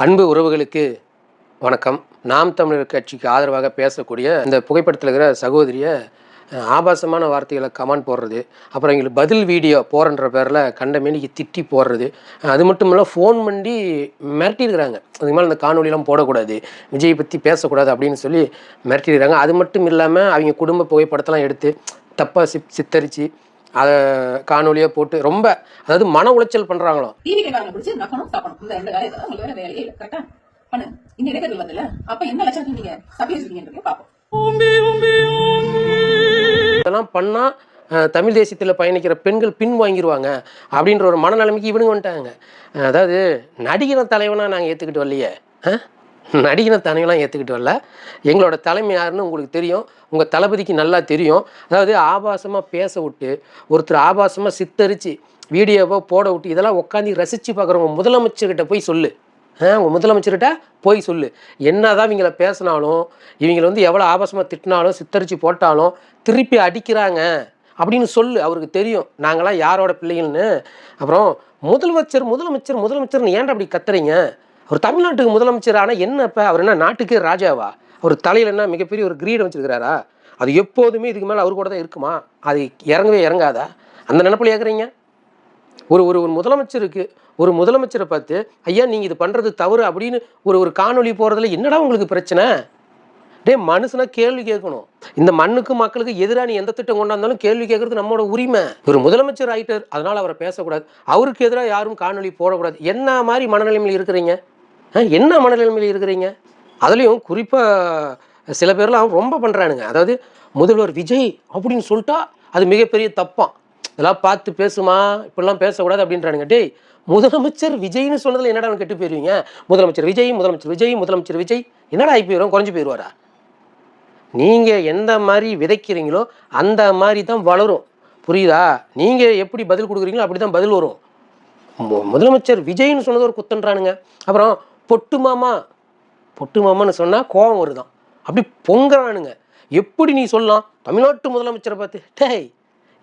அன்பு உறவுகளுக்கு வணக்கம். நாம் தமிழர் கட்சிக்கு ஆதரவாக பேசக்கூடிய இந்த புகைப்படத்தில் இருக்கிற சகோதரியை ஆபாசமான வார்த்தைகளை கமெண்ட் போடுறது, அப்புறம் எங்களுக்கு பதில் வீடியோ போகிறன்ற பேரில் கண்டமேனிக்கு திட்டி போடுறது, அது மட்டும் இல்லை ஃபோன் பண்ணி மிரட்டியிருக்கிறாங்க. அதுக்கு மேலே இந்த காணொலியெலாம் போடக்கூடாது, விஜய் பற்றி பேசக்கூடாது அப்படின்னு சொல்லி மிரட்டியிருக்கிறாங்க. அது மட்டும் இல்லாமல் அவங்க குடும்ப புகைப்படத்தெல்லாம் எடுத்து தப்பாக சித்தரித்து அதை காணொலியாக போட்டு ரொம்ப அதாவது மன உளைச்சல் பண்ணுறாங்களோ. இதெல்லாம் பண்ணால் தமிழ் தேசியத்தில் பயணிக்கிற பெண்கள் பின் வாங்கிடுவாங்க அப்படின்ற ஒரு மனநிலைமைக்கு இவனுங்க வந்துட்டாங்க. அதாவது நடிகர் தலைவனாக நாங்கள் ஏற்றுக்கிட்டு வரலையே, நடிகர் தலைவெல்லாம் ஏற்றுக்கிட்டு வரல. எங்களோட தலைமை யாருன்னு உங்களுக்கு தெரியும், உங்கள் தளபதிக்கு நல்லா தெரியும். அதாவது ஆபாசமாக பேச விட்டு, ஒருத்தர் ஆபாசமாக சித்தரித்து வீடியோவோ போட விட்டு இதெல்லாம் உட்காந்து ரசித்து பார்க்குறவங்க முதலமைச்சர்கிட்ட போய் சொல்லு, உங்கள் முதலமைச்சர்கிட்ட போய் சொல்லு. என்ன தான் இவங்கள பேசினாலும், இவங்களை வந்து எவ்வளோ ஆபாசமாக திட்டினாலும் சித்தரித்து போட்டாலும் திருப்பி அடிக்கிறாங்க அப்படின்னு சொல்லு. அவருக்கு தெரியும் நாங்களாம் யாரோட பிள்ளைகள்னு. அப்புறம் முதலமைச்சர் முதலமைச்சர் முதலமைச்சர்னு ஏன்டா அப்படி கத்துறீங்க? அவர் தமிழ்நாட்டுக்கு முதலமைச்சர். ஆனால் என்ன இப்போ அவர் என்ன நாட்டுக்கே ராஜாவா? அவர் தலையில் என்ன மிகப்பெரிய ஒரு கிரீடம் வச்சுருக்கிறாரா? அது எப்போதுமே இதுக்கு மேலே அவர் கூட தான் இருக்குமா? அது இறங்கவே இறங்காதா? அந்த நினைப்பில் ஏற்கிறீங்க. ஒரு ஒரு ஒரு முதலமைச்சருக்கு ஒரு முதலமைச்சரை பார்த்து ஐயா நீங்கள் இது பண்ணுறது தவறு அப்படின்னு ஒரு காணொலி போகிறதுல என்னடா உங்களுக்கு பிரச்சனை? மனுஷனா கேள்வி கேட்கணும். இந்த மண்ணுக்கு மக்களுக்கு எதிராக நீ எந்த திட்டம் கொண்டாந்தாலும் கேள்வி கேட்கறது நம்மளோட உரிமை. ஒரு முதலமைச்சர் ஆயிட்டார், அதனால் அவரை பேசக்கூடாது, அவருக்கு எதிராக யாரும் காணொலி போடக்கூடாது. என்ன மாதிரி மனநிலைமையில் இருக்கிறீங்க? என்ன மனநிலைமையில் இருக்கிறீங்க? அதுலேயும் குறிப்பாக சில பேர்லாம் ரொம்ப பண்ணுறானுங்க. அதாவது முதல்வர் விஜய் அப்படின்னு சொல்லிட்டா அது மிகப்பெரிய தப்பான். இதெல்லாம் பார்த்து பேசுமா, இப்படிலாம் பேசக்கூடாது அப்படின்றானுங்க. முதலமைச்சர் விஜய்னு சொன்னதில் என்னடா கெட்டு போயிருவீங்க? முதலமைச்சர் விஜய் முதலமைச்சர் விஜய் முதலமைச்சர் விஜய் என்னடா ஆகி போயிடும், குறைஞ்சி போயிடுவாரா? நீங்கள் எந்த மாதிரி விதைக்கிறீங்களோ அந்த மாதிரி தான் வளரும், புரியுதா? நீங்கள் எப்படி பதில் கொடுக்குறீங்களோ அப்படி தான் பதில் வரும். முதலமைச்சர் விஜய்னு சொன்னது ஒரு குத்தன்றானுங்க. அப்புறம் பொட்டு மாமா பொட்டு மாமான்னு சொன்னால் கோபம் வருதான், அப்படி பொங்குறானுங்க. எப்படி நீ சொல்லலாம் தமிழ்நாட்டு முதலமைச்சரை பார்த்து?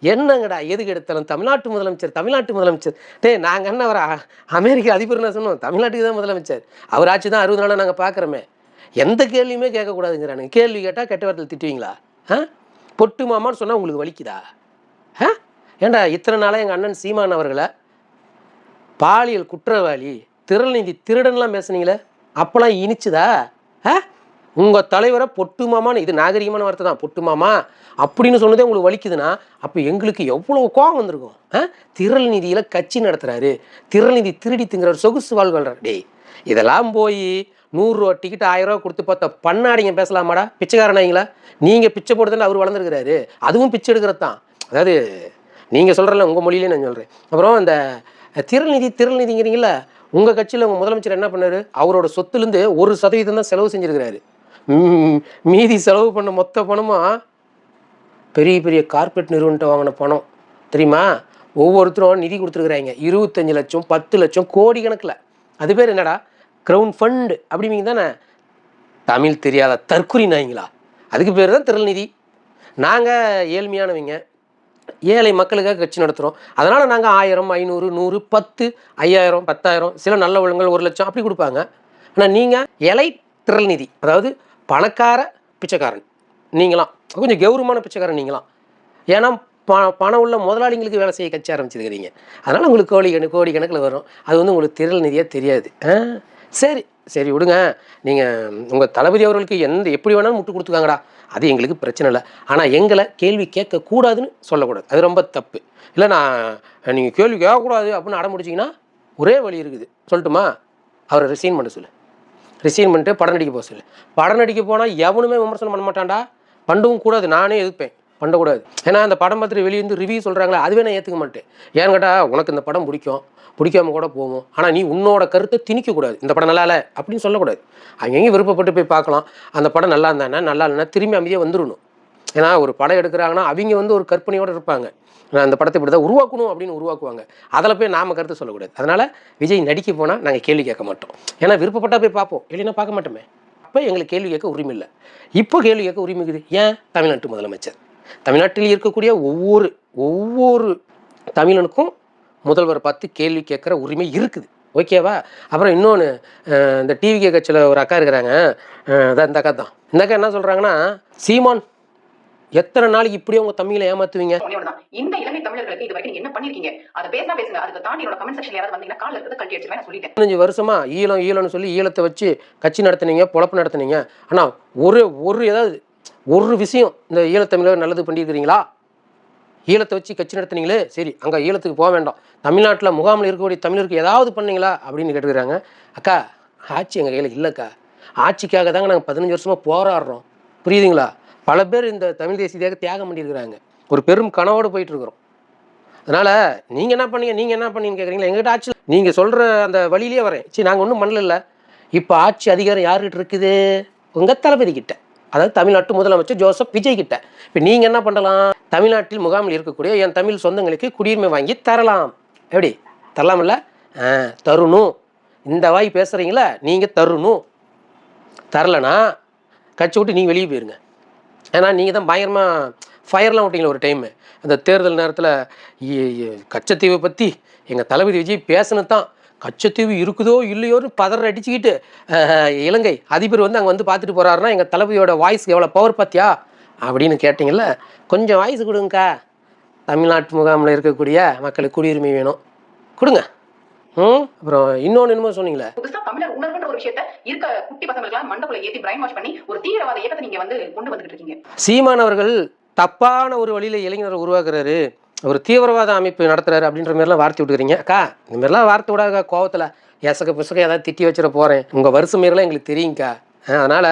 என்னங்கடா எதுக்கு எடுத்தாலும் தமிழ்நாட்டு முதலமைச்சர் தமிழ்நாட்டு முதலமைச்சர். நாங்கள் என்ன அவர் அமெரிக்க அதிபர் நான் சொன்னோம், தமிழ்நாட்டுக்கு தான் முதலமைச்சர். அவர் ஆட்சி தான் 60 நாளாக நாங்கள் பார்க்குறோமே. எந்த கேள்வியுமே கேட்கக்கூடாதுங்கிறானுங்க. கேள்வி கேட்டால் கெட்ட வார்த்தையில் திட்டுவீங்களா? பொட்டு மாமான்னு சொன்னால் உங்களுக்கு வலிக்குதா? ஏண்டா இத்தனை நாளாக எங்கள் அண்ணன் சீமான் அவர்களை பாலியல் குற்றவாளி திரள்நிதி திருடன்லாம் பேசுனீங்களே, அப்போலாம் இனிச்சுதா? உங்கள் தலைவரை பொட்டு மாமான்னு, இது நாகரிகமான வார்த்தை தான், பொட்டு மாமா அப்படின்னு சொன்னதே உங்களுக்கு வலிக்குதுன்னா அப்போ எங்களுக்கு எவ்வளோ கோபம் வந்திருக்கும். திரள் நிதியில் கட்சி நடத்துகிறாரு, திரள் நிதி திருடி திங்கிறார், சொகுசு வாழ்கிறார். இதெல்லாம் போய் 100 ரூபா டிக்கெட் 1000 ரூபா கொடுத்து பார்த்தா பண்ணாடிங்க பேசலாமாடா? பிச்சைக்காரனாங்களா? நீங்கள் பிச்சை போடுறதுன்னு அவர் வளர்ந்துருக்கிறாரு, அதுவும் பிச்சை எடுக்கிறது தான். அதாவது நீங்கள் சொல்கிறல உங்கள் மொழியிலே நான் சொல்கிறேன். அப்புறம் அந்த திரள் நிதிங்கிறீங்கள, உங்கள் கட்சியில் உங்கள் முதலமைச்சர் என்ன பண்ணார்? அவரோட சொத்துலேருந்து 1% தான் செலவு செஞ்சுருக்கிறாரு. மீதி செலவு பண்ண மொத்த பணமும் பெரிய பெரிய கார்பரேட் நிறுவனத்தை வாங்கின பணம் தெரியுமா? ஒவ்வொருத்தரும் நிதி கொடுத்துருக்குறாங்க, 25 லட்சம் 10 லட்சம் கோடி கணக்கில். அது பேர் என்னடா? க்ரௌண்ட் ஃபண்டு அப்படிங்க தானே? தமிழ் தெரியாத தற்குறி நாய்ங்களா? அதுக்கு பேர் தான் திரள் நிதி. நாங்கள் ஏழ்மையானவங்க, ஏழை மக்களுக்காக கட்சி நடத்துகிறோம். அதனால் நாங்கள் 1000 500 100 10 5000 10000 சில நல்ல உள்ளங்கள் 1 லட்சம் அப்படி கொடுப்பாங்க. ஆனால் நீங்கள் எலை திரள் நிதி, அதாவது பணக்கார பிச்சைக்காரன் நீங்களாம், கொஞ்சம் கௌரவமான பிச்சைக்காரன் நீங்களாம். ஏன்னா பணம் உள்ள முதலாளிங்களுக்கு வேலை செய்ய கட்சி ஆரம்பிச்சிருக்கிறீங்க. அதனால் உங்களுக்கு கோடி கணக்கில் வரும். அது வந்து உங்களுக்கு திரள் நிதியாக தெரியாது. சரி விடுங்க. நீங்கள் உங்கள் தளபதி அவர்களுக்கு எப்படி வேணாலும் முட்டு கொடுத்துக்காங்கடா, அது எங்களுக்கு பிரச்சனை இல்லை. ஆனால் எங்களை கேள்வி கேட்கக்கூடாதுன்னு சொல்லக்கூடாது, அது ரொம்ப தப்பு. இல்லை நீங்கள் கேள்வி கேட்கக்கூடாது அப்படின்னு அடம் முடிச்சிங்கன்னா ஒரே வழி இருக்குது, சொல்லட்டுமா? அவரை ரிசைன் பண்ண சொல்லு. ரிசைன் பண்ணிட்டு படம் நடிக்க போக சொல்லு. படம் நடிக்க போனால் எவனுமே விமர்சனம் பண்ண மாட்டான்டா, பண்ணவும் கூடாது. நானே எதிர்ப்பேன், பண்ணக்கூடாது. ஏன்னா அந்த படம் பார்த்துட்டு வெளியே வந்து ரிவ்யூ சொல்கிறாங்களே, அதுவே நான் ஏற்றுக்க மாட்டேன். ஏன்னு கேட்டால் உனக்கு இந்த படம் பிடிக்காம கூட போவோம், ஆனால் நீ உன்னோட கருத்தை திணிக்கக்கூடாது. இந்த படம் நல்லா இல்லை அப்படின்னு சொல்லக்கூடாது. அவங்க விருப்பப்பட்டு போய் பார்க்கலாம். அந்த படம் நல்லா இருந்தானே நல்லா இல்லைன்னா திரும்பி அமைதியாக வந்துடணும். ஏன்னா ஒரு படம் எடுக்கிறாங்கன்னா அவங்க வந்து ஒரு கற்பனையோடு இருப்பாங்க, நான் அந்த படத்தை இப்படி தான் உருவாக்கணும் அப்படின்னு உருவாக்குவாங்க. அதில் போய் நாம் கருத்து சொல்லக்கூடாது. அதனால் விஜய் நடிக்க போனால் நாங்கள் கேள்வி கேட்க மாட்டோம். ஏன்னா விருப்பப்பட்டால் போய் பார்ப்போம், இல்லைன்னா பார்க்க மாட்டோமே. அப்போ எங்களுக்கு கேள்வி கேட்க உரிமை இல்லை. இப்போ கேள்வி கேட்க உரிமை இருக்குது. ஏன்? தமிழ்நாட்டு முதலமைச்சர், தமிழ்நாட்டில் இருக்கக்கூடிய ஒவ்வொரு தமிழனுக்கும் முதல்வரை பார்த்து கேள்வி கேட்குற உரிமை இருக்குது. ஓகேவா? அப்புறம் இன்னொன்று, இந்த டிவிகே கட்சியில் ஒரு அக்கா இருக்கிறாங்க. அதான் இந்த அக்கா தான். இந்த அக்கா என்ன சொல்கிறாங்கன்னா, சீமான் எத்தனை நாளைக்கு இப்படியே உங்க தமிழை ஏமாத்துவீங்க? இந்த இலங்கை தமிழர்களுக்கு இது வரைக்கும் என்ன பண்ணிருக்கீங்க? அத பேசினா பேசுங்க. அதுக்கு தாண்டி என்னோட கமெண்ட் செக்ஷன்ல யாராவது வந்தீங்கன்னா கால்ல இருக்கிறத கழட்டி அடிச்சிருவேன் நான் சொல்லிட்டேன். 15 வருஷமா ஈழம்னு சொல்லி ஈழத்தை வச்சு கட்சி நடத்துனீங்க, பொழப்பு நடத்துனீங்க. ஆனா ஏதாவது ஒரு விஷயம் இந்த ஈழத்தமிழர் நல்லது பண்ணியிருக்கிறீங்களா? ஈழத்தை வச்சு கட்சி நடத்துனீங்களே, சரி அங்கே ஈழத்துக்கு போக வேண்டாம், தமிழ்நாட்டில் முகாமில் இருக்கக்கூடிய தமிழருக்கு ஏதாவது பண்ணீங்களா அப்படின்னு கேட்டுக்கிறாங்க. அக்கா, ஆட்சி எங்கள் கையில் இல்லைக்கா. ஆட்சிக்காக தாங்க நாங்கள் 15 வருஷமாக போராடுறோம், புரியுதுங்களா? பல பேர் இந்த தமிழ் தேசியத்துக்காக தியாகம் பண்ணியிருக்கிறாங்க. ஒரு பெரும் கனவோடு போயிட்டு இருக்கிறோம். அதனால் நீங்கள் என்ன பண்ணீங்கன்னு கேட்குறீங்களா? எங்கள்கிட்ட ஆட்சி நீங்கள் சொல்கிற அந்த வழியிலே வரேன். சரி, நாங்கள் ஒன்றும் பண்ணல. இப்போ ஆட்சி அதிகாரம் யார்கிட்ட இருக்குது? உங்கள் தளபதி கிட்ட, அதாவது தமிழ்நாட்டு முதலமைச்சர் ஜோசப் விஜய் கிட்ட. இப்போ நீங்கள் என்ன பண்ணலாம்? தமிழ்நாட்டில் முகாமில் இருக்கக்கூடிய என் தமிழ் சொந்தங்களுக்கு குடியுரிமை வாங்கி தரலாம். எப்படி தரலாம்ல? தருணும். இந்த வாய் பேசுகிறீங்களா, நீங்கள் தருணும். தரலைன்னா கட்சி விட்டு நீங்கள் வெளியே போயிருங்க. ஏன்னா நீங்கள் தான் பயங்கரமாக ஃபயர்லாம் விட்டீங்களா ஒரு டைமு. அந்த தேர்தல் நேரத்தில் கச்சத்தீவை பற்றி எங்கள் தளபதி விஜய் பேசினது தான். கச்சத்தீவு இருக்குதோ இல்லையோன்னு பதற அடிச்சுக்கிட்டு இலங்கை அதிபர் வந்து அங்கே வந்து பார்த்துட்டு போகிறாருன்னா எங்கள் தளபதியோட வாய்ஸ்க்கு எவ்வளோ பவர் பார்த்தியா அப்படின்னு கேட்டிங்கல்ல. கொஞ்சம் வாய்ஸ் கொடுங்கக்கா. தமிழ்நாட்டு முகாமில் இருக்கக்கூடிய மக்களுக்கு குடியுரிமை வேணும், கொடுங்க. அப்புறம் இன்னொன்று என்னமோ சொன்னீங்களே, தமிழர் உணர்வுன்ற ஒரு விஷயத்தை இருக்க குட்டி பசங்களுக்கெல்லாம் மண்டபுல ஏத்தி பிரைன் வாஷ் பண்ணி ஒரு தீவிரவாத இயக்கத்தை நீங்க வந்து கொண்டு வந்துட்டு இருக்கீங்க. சீமான் அவர்கள் தப்பான ஒரு வழியில இளைஞரை உருவாக்குறாரு, ஒரு தீவிரவாத அமைப்பு நடத்துறாரு அப்படின்ற மாதிரிலாம் வார்த்தை விட்டுக்கிறீங்க. அக்கா, இந்த மாதிரிலாம் வார்த்தை விடாத கோவத்தில் எசக்க புசக்க ஏதாவது திட்டி வச்சிட போகிறேன். உங்கள் வருஷம் மாரிலாம் எங்களுக்கு தெரியுங்க்கா. அதனால்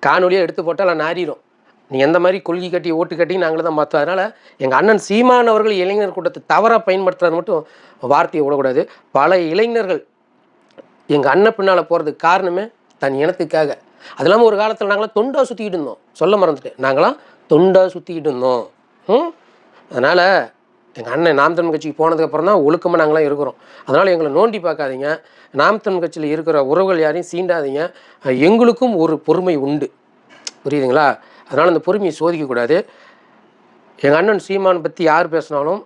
காணொலியாக எடுத்து போட்டால் நாரிடும். நீ எந்த மாதிரி கொள்கை கட்டி ஓட்டு கட்டி நாங்களே தான் மாற்றோம். அதனால் எங்கள் அண்ணன் சீமான் அவர்கள் இளைஞர் கூட்டத்தை தவறாக பயன்படுத்துறது மட்டும் வார்த்தையை விடக்கூடாது. பல இளைஞர்கள் எங்கள் அண்ணன் பின்னால் போகிறதுக்கு காரணமே தன் இனத்துக்காக. அது இல்லாமல் ஒரு காலத்தில் நாங்களாம் தொண்டாக சுற்றிக்கிட்டு இருந்தோம், சொல்ல மறந்துட்டேன். நாங்களாம் தொண்டாக சுற்றிக்கிட்டு இருந்தோம். அதனால் எங்கள் அண்ணன் நாம் தமிழ் கட்சிக்கு போனதுக்கப்புறம் தான் ஒழுக்கமாக நாங்களாம் இருக்கிறோம். அதனால் எங்களை நோண்டி பார்க்காதீங்க. நாம் தமிழ் கட்சியில் இருக்கிற உறவுகள் யாரையும் சீண்டாதீங்க. எங்களுக்கும் ஒரு பொறுமை உண்டு, புரியுதுங்களா? அதனால் அந்த பொறுமையை சோதிக்கக்கூடாது. எங்கள் அண்ணன் சீமான் பற்றி யார் பேசினாலும்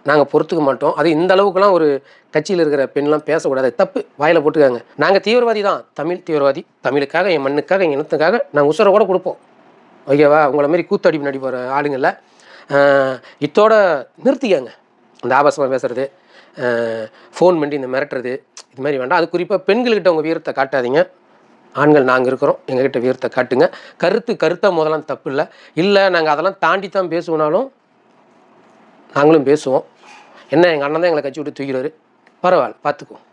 நாங்கள் பொறுத்துக்க மாட்டோம். அது இந்த அளவுக்குலாம் ஒரு கட்சியில் இருக்கிற பெண்லாம் பேசக்கூடாது, தப்பு. வாயில் போட்டுக்காங்க. நாங்கள் தீவிரவாதி தான், தமிழ் தீவிரவாதி. தமிழுக்காக, என் மண்ணுக்காக, எங்கள் இனத்துக்காக நாங்கள் உசுரை கூட கொடுப்போம், ஓகேவா? உங்களை மாரி கூத்தடி முன்னாடி போகிற ஆளுங்களில் இத்தோட நிறுத்திக்கங்க. இந்த ஆபாசமாக பேசுகிறது, ஃபோன் பண்ணி இந்த மிரட்டுறது, இது மாதிரி வேண்டாம். அது குறிப்பாக பெண்கள்கிட்ட உங்கள் வீரத்தை காட்டாதீங்க. ஆண்கள் நாங்கள் இருக்கிறோம், எங்ககிட்ட வீரத்தை காட்டுங்க. கருத்தாக முதலாம் தப்பு இல்லை. நாங்கள் அதெல்லாம் தாண்டி தான் பேசுவோனாலும் நாங்களும் பேசுவோம். என்ன, எங்கள் அண்ணன் தான் எங்களை கட்சி விட்டு தூக்கிறாரு, பரவாயில்ல, பார்த்துக்குவோம்.